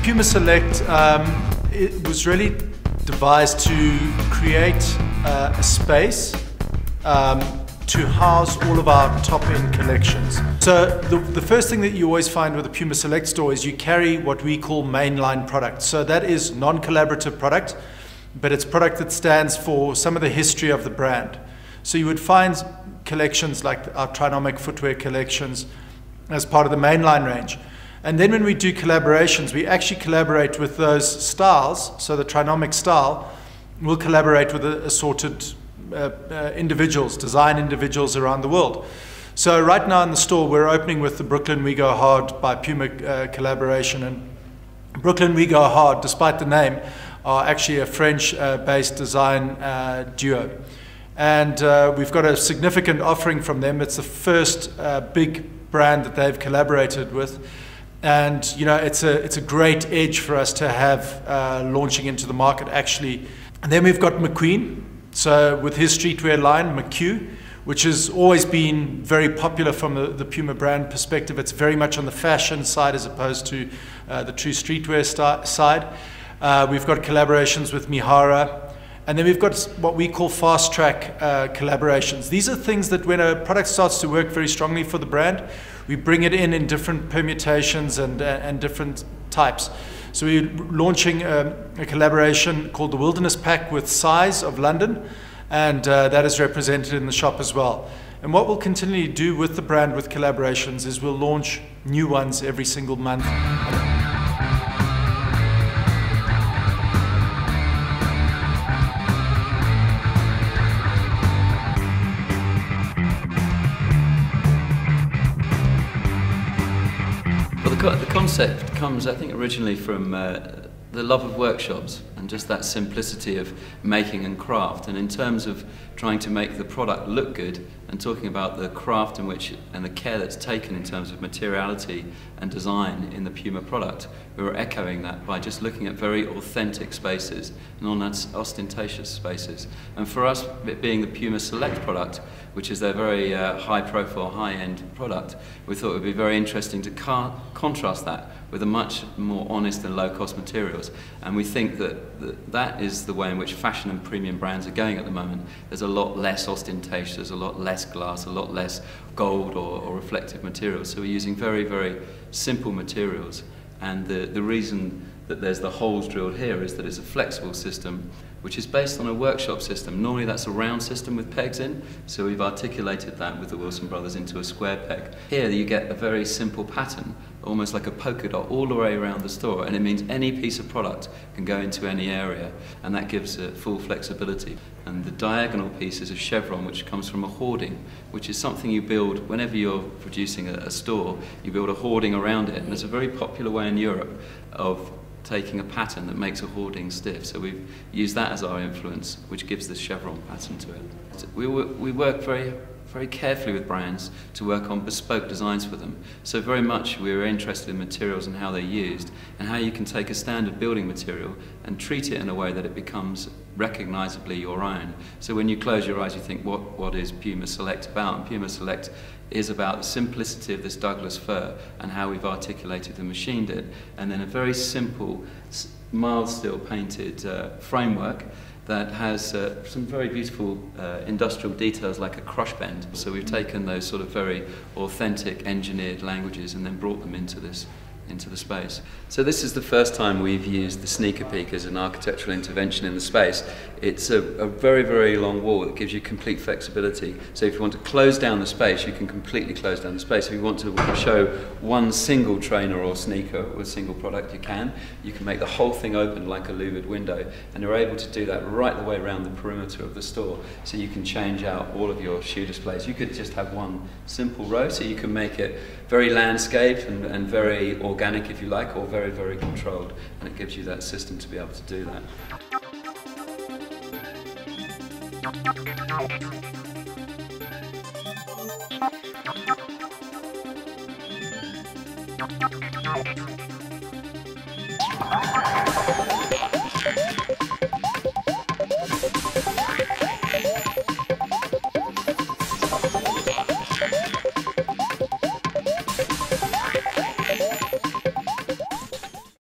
PUMA Select it was really devised to create a space to house all of our top-end collections. So the first thing that you always find with a PUMA Select store is you carry what we call mainline product. So that is non-collaborative product, but it's product that stands for some of the history of the brand. So you would find collections like our Trinomic footwear collections as part of the mainline range. And then when we do collaborations, we actually collaborate with those styles. So the Trinomic style will collaborate with assorted individuals, design individuals around the world. So right now in the store, we're opening with the Brooklyn We Go Hard by Puma collaboration. And Brooklyn We Go Hard, despite the name, are actually a French-based design duo. And we've got a significant offering from them. It's the first big brand that they've collaborated with. And you know, it's a great edge for us to have launching into the market actually. And then we've got McQueen, so with his streetwear line, McQ, which has always been very popular from the Puma brand perspective. It's very much on the fashion side as opposed to the true streetwear side. We've got collaborations with Mihara. And then we've got what we call fast track collaborations. These are things that when a product starts to work very strongly for the brand, we bring it in different permutations and different types. So we're launching a collaboration called the Wilderness Pack with Size of London, and that is represented in the shop as well. And what we'll continually do with the brand with collaborations is we'll launch new ones every single month. Well, the concept comes, I think, originally from the love of workshops and just that simplicity of making and craft. And in terms of trying to make the product look good and talking about the craft in which and the care that's taken in terms of materiality and design in the Puma product, we were echoing that by just looking at very authentic spaces and non-ostentatious spaces. And for us, it being the Puma Select product, which is their very high-profile, high-end product, we thought it would be very interesting to contrast that with a much more honest and low-cost materials. And we think that that is the way in which fashion and premium brands are going at the moment. There's a lot less ostentatious, there's a lot less glass, a lot less gold or reflective materials. So we're using very, very simple materials. And the reason that there's the holes drilled here is that it's a flexible system which is based on a workshop system. Normally that's a round system with pegs in, so we've articulated that with the Wilson brothers into a square peg. Here you get a very simple pattern, almost like a polka dot all the way around the store, and it means any piece of product can go into any area, and that gives full flexibility. And the diagonal piece is a chevron which comes from a hoarding, which is something you build whenever you're producing a store, you build a hoarding around it, and it's a very popular way in Europe of taking a pattern that makes a hoarding stiff. So we've used that as our influence, which gives the chevron pattern to it. So we work very carefully with brands to work on bespoke designs for them. So very much we were interested in materials and how they're used, and how you can take a standard building material and treat it in a way that it becomes recognizably your own. So when you close your eyes, you think, what is Puma Select about? And Puma Select is about the simplicity of this Douglas fir and how we've articulated and machined it, and then a very simple, mild steel painted framework that has some very beautiful industrial details like a crush bend. So we've taken those sort of very authentic engineered languages and then brought them into the space. So this is the first time we've used the sneaker peak as an architectural intervention in the space. It's a very, very long wall that gives you complete flexibility. So if you want to close down the space, you can completely close down the space. If you want to show one single trainer or sneaker or a single product, you can. You can make the whole thing open like a louvered window, and you're able to do that right the way around the perimeter of the store. So you can change out all of your shoe displays. You could just have one simple row, so you can make it very landscape and very organic if you like, or very, very controlled, and it gives you that system to be able to do that.